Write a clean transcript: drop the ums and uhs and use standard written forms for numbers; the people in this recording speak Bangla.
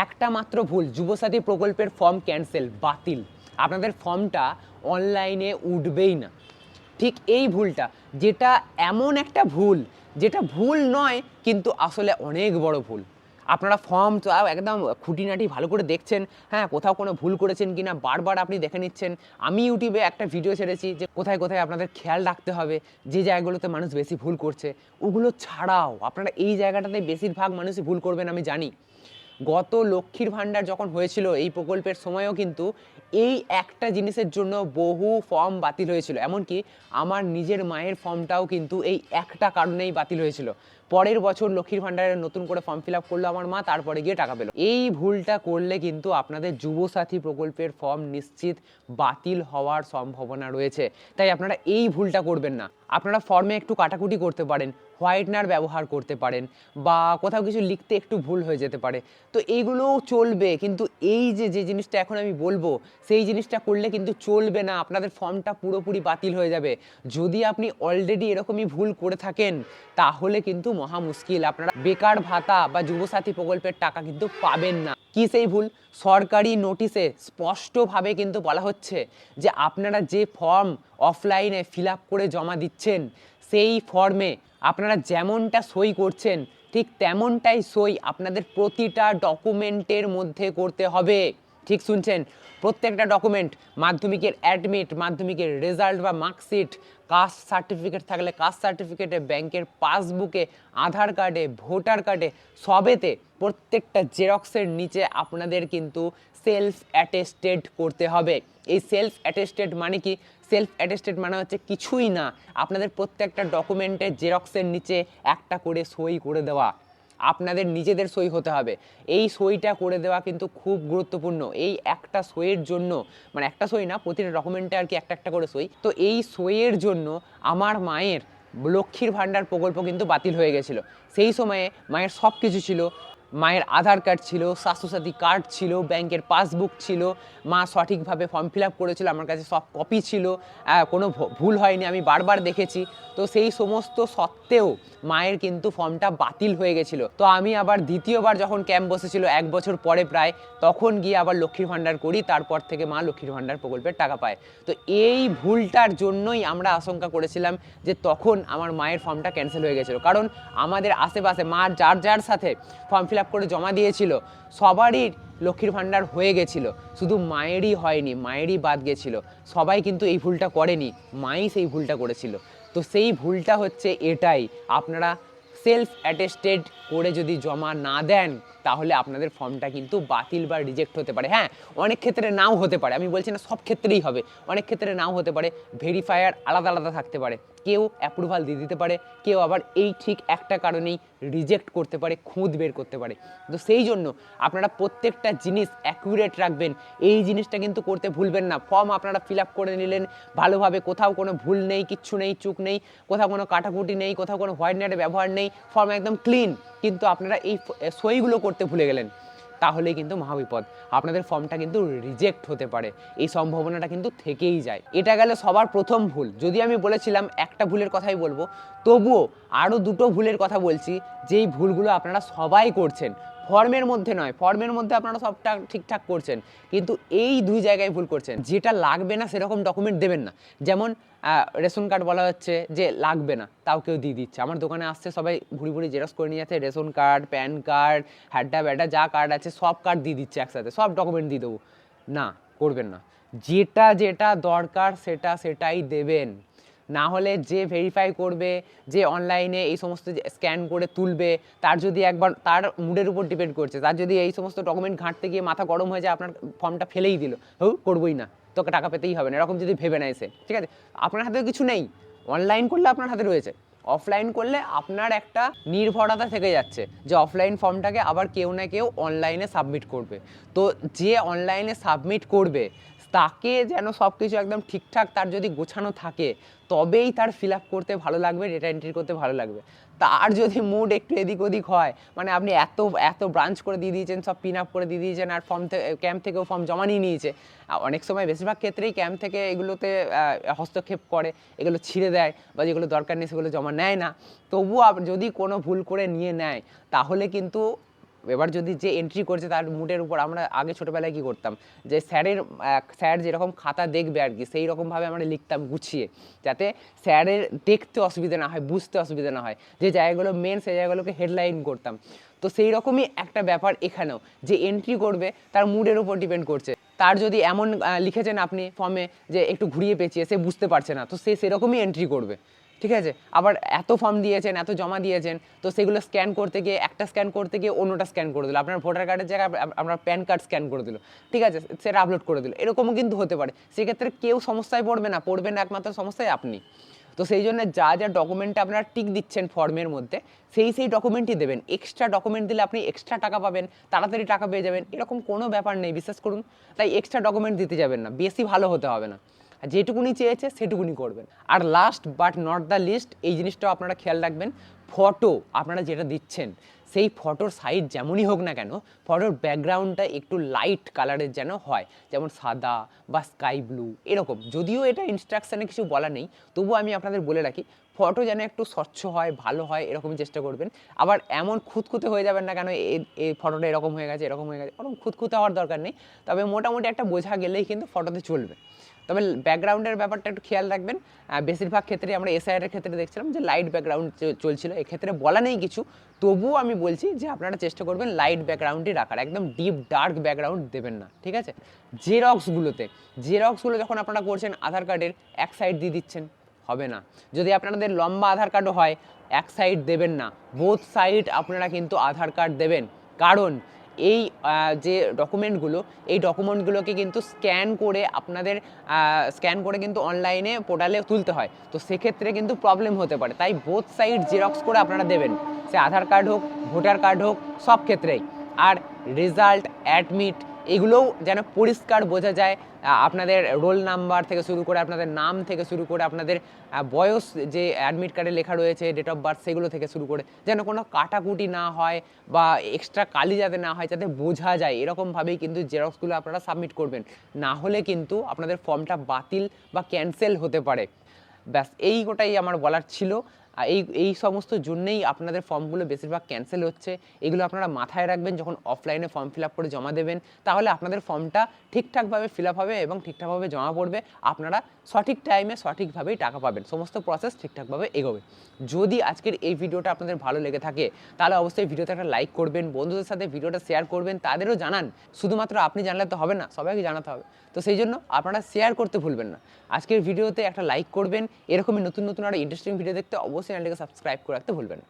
একটা মাত্র ভুল, যুবসাথী প্রকল্পের ফর্ম ক্যান্সেল, বাতিল, আপনাদের ফর্মটা অনলাইনে উঠবেই না। ঠিক এই ভুলটা, যেটা এমন একটা ভুল, যেটা ভুল নয় কিন্তু আসলে অনেক বড় ভুল। আপনারা ফর্ম একদম খুঁটিনাটি ভালো করে দেখছেন, হ্যাঁ কোথাও কোনো ভুল করেছেন কিনা বারবার আপনি দেখে নিচ্ছেন। আমি ইউটিউবে একটা ভিডিও ছেড়েছি যে কোথায় কোথায় আপনাদের খেয়াল রাখতে হবে, যে জায়গাগুলোতে মানুষ বেশি ভুল করছে ওগুলো ছাড়াও আপনারা এই জায়গাটাতে বেশিরভাগ মানুষই ভুল করবেন আমি জানি। গত লক্ষ্মীর ভাণ্ডার যখন হয়েছিল এই প্রকল্পের সময়ও কিন্তু এই একটা জিনিসের জন্য বহু ফর্ম বাতিল হয়েছিল, এমনকি আমার নিজের মায়ের ফর্মটাও কিন্তু এই একটা কারণেই বাতিল হয়েছিল। পরের বছর লক্ষ্মীর ভাণ্ডারের নতুন করে ফর্ম ফিল আপ করলো আমার মা, তারপরে গিয়ে টাকা পেলো। এই ভুলটা করলে কিন্তু আপনাদের যুবসাথী প্রকল্পের ফর্ম নিশ্চিত বাতিল হওয়ার সম্ভাবনা রয়েছে, তাই আপনারা এই ভুলটা করবেন না। আপনারা ফর্মে একটু কাটাকুটি করতে পারেন, হোয়াইটনার ব্যবহার করতে পারেন, বা কোথাও কিছু লিখতে একটু ভুল হয়ে যেতে পারে, তো এইগুলোও চলবে। কিন্তু এই যে যে জিনিসটা এখন আমি বলবো সেই জিনিসটা করলে কিন্তু চলবে না, আপনাদের ফর্মটা পুরোপুরি বাতিল হয়ে যাবে। যদি আপনি অলরেডি এরকমই ভুল করে থাকেন তাহলে কিন্তু মহা মুশকিল, আপনারা বেকার ভাতা বা যুবসাথী প্রকল্পের টাকা কিন্তু পাবেন না। কি সেই ভুল? সরকারি নোটিশে স্পষ্টভাবে কিন্তু বলা হচ্ছে যে আপনারা যে ফর্ম অফলাইনে ফিল আপ করে জমা দিচ্ছেন সেই ফর্মে আপনারা যেমনটা সই করছেন ঠিক তেমনটাই সই আপনাদের প্রতিটা ডকুমেন্টের মধ্যে করতে হবে। ঠিক শুনছেন, প্রত্যেকটা ডকুমেন্ট, মাধ্যমিকের অ্যাডমিট, মাধ্যমিকের রেজাল্ট বা মার্কশিট, কাস্ট সার্টিফিকেট থাকলে কাস্ট সার্টিফিকেটে, ব্যাংকের পাসবুকে, আধার কার্ডে, ভোটার কার্ডে, সবেতে প্রত্যেকটা জেরক্সের নিচে আপনাদের কিন্তু সেলফ অ্যাটেস্টেড করতে হবে। এই সেলফ অ্যাটেস্টেড মানে কি? সেলফ অ্যাটেস্টেড মানে হচ্ছে কিছুই না, আপনাদের প্রত্যেকটা ডকুমেন্টের জেরক্সের নিচে একটা করে সই করে দেওয়া, আপনাদের নিজেদের সই হতে হবে। এই সইটা করে দেওয়া কিন্তু খুব গুরুত্বপূর্ণ। এই একটা সইয়ের জন্য, মানে একটা সই না, প্রতিটা ডকুমেন্টে আর কি একটা একটা করে সই, তো এই সইয়ের জন্য আমার মায়ের লক্ষ্মীর ভাণ্ডার প্রকল্প কিন্তু বাতিল হয়ে গেছিলো। সেই সময়ে মায়ের সব কিছু ছিল, মায়ের আধার কার্ড ছিল, স্বাস্থ্যসাথী কার্ড ছিল, ব্যাংকের পাসবুক ছিল, মা সঠিকভাবে ফর্ম ফিল আপ করেছিল, আমার কাছে সব কপি ছিল, কোনো ভুল হয়নি, আমি বারবার দেখেছি। তো সেই সমস্ত সত্ত্বেও মায়ের কিন্তু ফর্মটা বাতিল হয়ে গেছিলো। তো আমি আবার দ্বিতীয়বার যখন ক্যাম্প বসেছিল 1 বছর পরে প্রায়, তখন গিয়ে আবার লক্ষ্মীর ভাণ্ডার করি, তারপর থেকে মা লক্ষ্মীর ভাণ্ডার প্রকল্পের টাকা পায়। তো এই ভুলটার জন্যই আমরা আশঙ্কা করেছিলাম যে তখন আমার মায়ের ফর্মটা ক্যান্সেল হয়ে গেছিলো, কারণ আমাদের আশেপাশে মা যার যার সাথে ফর্ম ফিল আপ করে জমা দিয়েছিল সবারই লক্ষ্মীর ভাণ্ডার হয়ে গেছিলো, শুধু মায়েরই হয়নি, মায়েরই বাদ গেছিলো। সবাই কিন্তু এই ভুলটা করেনি, মাই সেই ভুলটা করেছিল। তো সেই ভুলটা হচ্ছে এটাই, আপনারা সেলফ অ্যাটেস্টেড করে যদি জমা না দেন তাহলে আপনাদের ফর্মটা কিন্তু বাতিল বা রিজেক্ট হতে পারে। হ্যাঁ, অনেক ক্ষেত্রে নাও হতে পারে, আমি বলছি না সব ক্ষেত্রেই হবে, অনেক ক্ষেত্রে নাও হতে পারে, ভেরিফায়ার আলাদা আলাদা থাকতে পারে, কেউ অ্যাপ্রুভাল দিয়ে দিতে পারে, কেউ আবার এই ঠিক একটা কারণেই রিজেক্ট করতে পারে, খুঁত বের করতে পারে। তো সেই জন্য আপনারা প্রত্যেকটা জিনিস অ্যাকুরেট রাখবেন, এই জিনিসটা কিন্তু করতে ভুলবেন না। ফর্ম আপনারা ফিল আপ করে নিলেন ভালোভাবে, কোথাও কোনো ভুল নেই, কিচ্ছু নেই, চুক নেই, কোথাও কোনো কাটাকুটি নেই, কোথাও কোনো হোয়াইটনারের ব্যবহার নেই, ফর্ম একদম ক্লিন, কিন্তু আপনারা এই সইগুলো করতে ভুলে গেলেন, তাহলেই কিন্তু মহাবিপদ, আপনাদের ফর্মটা কিন্তু রিজেক্ট হতে পারে, এই সম্ভাবনাটা কিন্তু থেকেই যায়। এটা গেল সবার প্রথম ভুল। যদি আমি বলেছিলাম একটা ভুলের কথাই বলবো, তবুও আরও দুটো ভুলের কথা বলছি, যেই ভুলগুলো আপনারা সবাই করছেন, ফর্মের মধ্যে নয়, ফর্মের মধ্যে আপনারা সবটা ঠিকঠাক করছেন, কিন্তু এই দুই জায়গায় ভুল করছেন। যেটা লাগবে না সেরকম ডকুমেন্ট দেবেন না, যেমন রেশন কার্ড বলা হচ্ছে যে লাগবে না, তাও কেউ দিয়ে দিচ্ছে। আমার দোকানে আসছে সবাই ভুড়ি ভুড়ি জেরক্স করে নিয়ে যাচ্ছে, রেশন কার্ড, প্যান কার্ড, হ্যাড্ডা ব্যাডা যা কার্ড আছে সব কার্ড দিয়ে দিচ্ছে একসাথে, সব ডকুমেন্ট দিয়ে দেবো। না, করবেন না। যেটা যেটা দরকার সেটা সেটাই দেবেন, না হলে যে ভেরিফাই করবে, যে অনলাইনে এই সমস্ত স্ক্যান করে তুলবে, তার যদি একবার, তার মুডের উপর ডিপেন্ড করছে, তার যদি এই সমস্ত ডকুমেন্ট ঘাঁটতে গিয়ে মাথা গরম হয়ে যায়, আপনার ফর্মটা ফেলেই দিল, করবোই না, তোকে টাকা পেতেই হবে না, এরকম যদি ভেবে নেয় সে, ঠিক আছে, আপনার হাতে কিছু নেই। অনলাইন করলে আপনার হাতে রয়েছে, অফলাইন করলে আপনার একটা নির্ভরতা থেকে যাচ্ছে যে অফলাইন ফর্মটাকে আবার কেউ না কেউ অনলাইনে সাবমিট করবে। তো যে অনলাইনে সাবমিট করবে তাকে যেন সব কিছু একদম ঠিকঠাক তার যদি গোছানো থাকে, তবেই তার ফিল আপ করতে ভালো লাগবে, ডেটা এন্ট্রি করতে ভালো লাগবে। তার যদি মুড একটু এদিক ওদিক হয়, মানে আপনি এত এত ব্রাঞ্চ করে দিয়ে দিয়েছেন, সব পিন আপ করে দিয়ে দিয়েছেন, আর ফর্ম থেকে, ক্যাম্প থেকেও ফর্ম জমা নিয়ে নিয়েছে, অনেক সময় বেশিরভাগ ক্ষেত্রেই ক্যাম্প থেকে এগুলোতে হস্তক্ষেপ করে, এগুলো ছিঁড়ে দেয়, বা যেগুলো দরকার নেই সেগুলো জমা নেয় না। তবুও যদি কোনো ভুল করে নিয়ে নেয় তাহলে কিন্তু এবার যদি যে এন্ট্রি করছে তার মুডের উপর, আমরা আগে ছোটোবেলায় কী করতাম, যে স্যার যেরকম খাতা দেখবে আর কি, সেই রকমভাবে আমরা লিখতাম গুছিয়ে, যাতে স্যারের দেখতে অসুবিধা না হয়, বুঝতে অসুবিধা না হয়, যে জায়গাগুলো মেন সেই জায়গাগুলোকে হেডলাইন করতাম। তো সেই রকমই একটা ব্যাপার এখানেও, যে এন্ট্রি করবে তার মুডের উপর ডিপেন্ড করছে। তার যদি এমন লিখেছেন আপনি ফর্মে যে একটু ঘুরিয়ে পেঁচিয়ে, সে বুঝতে পারছে না, তো সে সেরকমই এন্ট্রি করবে, ঠিক আছে। আবার এত ফর্ম দিয়েছেন, এত জমা দিয়েছেন, তো সেগুলো স্ক্যান করতে গিয়ে একটা স্ক্যান করতে গিয়ে অন্যটা স্ক্যান করে দিল, আপনার ভোটার কার্ডের জায়গায় আপনার প্যান কার্ড স্ক্যান করে দিল, ঠিক আছে, সেটা আপলোড করে দিল, এরকমও কিন্তু হতে পারে। সেক্ষেত্রে কেউ সমস্যায় পড়বে না একমাত্র সমস্যায় আপনি। তো সেই জন্য যা ডকুমেন্টে আপনারা টিক দিচ্ছেন ফর্মের মধ্যে, সেই ডকুমেন্টই দেবেন। এক্সট্রা ডকুমেন্ট দিলে আপনি এক্সট্রা টাকা পাবেন, তাড়াতাড়ি টাকা পেয়ে যাবেন, এরকম কোনো ব্যাপার নেই, বিশ্বাস করুন। তাই এক্সট্রা ডকুমেন্ট দিতে যাবেন না, বেশি ভালো হতে হবে না, যেটুকুনি চেয়েছে সেটুকুনি করবেন। আর last but not the least, এই জিনিসটাও আপনারা খেয়াল রাখবেন, ফটো আপনারা যেটা দিচ্ছেন সেই ফটোর সাইজ যেমনই হোক না কেন, ফটোর ব্যাকগ্রাউন্ডটা একটু লাইট কালারের যেন হয়, যেমন সাদা বা স্কাই ব্লু এরকম। যদিও এটা ইনস্ট্রাকশানে কিছু বলা নেই, তবুও আমি আপনাদের বলে রাখি, ফটো যেন একটু স্বচ্ছ হয়, ভালো হয়, এরকমই চেষ্টা করবেন। আবার এমন খুঁতখুঁতে হয়ে যাবেন না কেন, এই ফটোটা এরকম হয়ে গেছে, ওরকম খুঁতখুঁতে হওয়ার দরকার নেই। তবে মোটামুটি একটা বোঝা গেলেই কিন্তু ফটোতে চলবে। তবে ব্যাকগ্রাউন্ডের ব্যাপারটা একটু খেয়াল রাখবেন। বেশিরভাগ ক্ষেত্রে আমরা এসআইআরের ক্ষেত্রে দেখছিলাম যে লাইট ব্যাকগ্রাউন্ড চলছিল, এক্ষেত্রে বলা নেই কিছু, তবুও আমি বলছি যে আপনারা চেষ্টা করবেন লাইট ব্যাকগ্রাউন্ডই রাখার, একদম ডিপ ডার্ক ব্যাকগ্রাউন্ড দেবেন না, ঠিক আছে। জেরক্সগুলো যখন আপনারা করছেন আধার কার্ডের এক সাইড দিয়ে দিচ্ছেন, হবে না। যদি আপনাদের লম্বা আধার কার্ডও হয়, এক সাইড দেবেন না, বোথ সাইড আপনারা কিন্তু আধার কার্ড দেবেন। কারণ এই যে ডকুমেন্টগুলোকে কিন্তু স্ক্যান করে কিন্তু অনলাইনে পোর্টালে তুলতে হয়, তো সেক্ষেত্রে কিন্তু প্রবলেম হতে পারে। তাই বোথ সাইড জেরক্স করে আপনারা দেবেন, সে আধার কার্ড হোক, ভোটার কার্ড হোক, সব ক্ষেত্রেই। আর রেজাল্ট, অ্যাডমিট, এগুলোও যেন পরিষ্কার বোঝা যায়, আপনাদের রোল নাম্বার থেকে শুরু করে, আপনাদের নাম থেকে শুরু করে, আপনাদের বয়স যে অ্যাডমিট কার্ডে লেখা রয়েছে, ডেট অফ বার্থ, সেগুলো থেকে শুরু করে, যেন কোনো কাটাকুটি না হয় বা এক্সট্রা কালি যাতে না হয়, যাতে বোঝা যায়, এরকমভাবেই কিন্তু জেরক্সগুলো আপনারা সাবমিট করবেন। না হলে কিন্তু আপনাদের ফর্মটা বাতিল বা ক্যান্সেল হতে পারে। ব্যাস এই গোটাই আমার বলার ছিল। এই সমস্ত জন্যেই আপনাদের ফর্মগুলো বেশিরভাগ ক্যান্সেল হচ্ছে। এগুলো আপনারা মাথায় রাখবেন যখন অফলাইনে ফর্ম ফিল আপ করে জমা দেবেন, তাহলে আপনাদের ফর্মটা ঠিকঠাকভাবে ফিল আপ হবে এবং ঠিকঠাকভাবে জমা পড়বে। আপনারা সঠিক টাইমে সঠিকভাবেই টাকা পাবেন, সমস্ত প্রসেস ঠিকঠাকভাবে এগোবে। যদি আজকের এই ভিডিওটা আপনাদের ভালো লেগে থাকে, তাহলে অবশ্যই ভিডিওতে একটা লাইক করবেন, বন্ধুদের সাথে ভিডিওটা শেয়ার করবেন, তাদেরও জানান। শুধুমাত্র আপনি জানলে তো হবে না, সবাইকে জানাতে হবে। তো সেই জন্য আপনারা শেয়ার করতে ভুলবেন না। আজকের ভিডিওতে একটা লাইক করবেন। এরকমই নতুন আরও ইন্টারেস্টিং ভিডিও দেখতে অবশ্যই চ্যানেলটিকে সাবস্ক্রাইব করে রাখতে ভুলবেন না।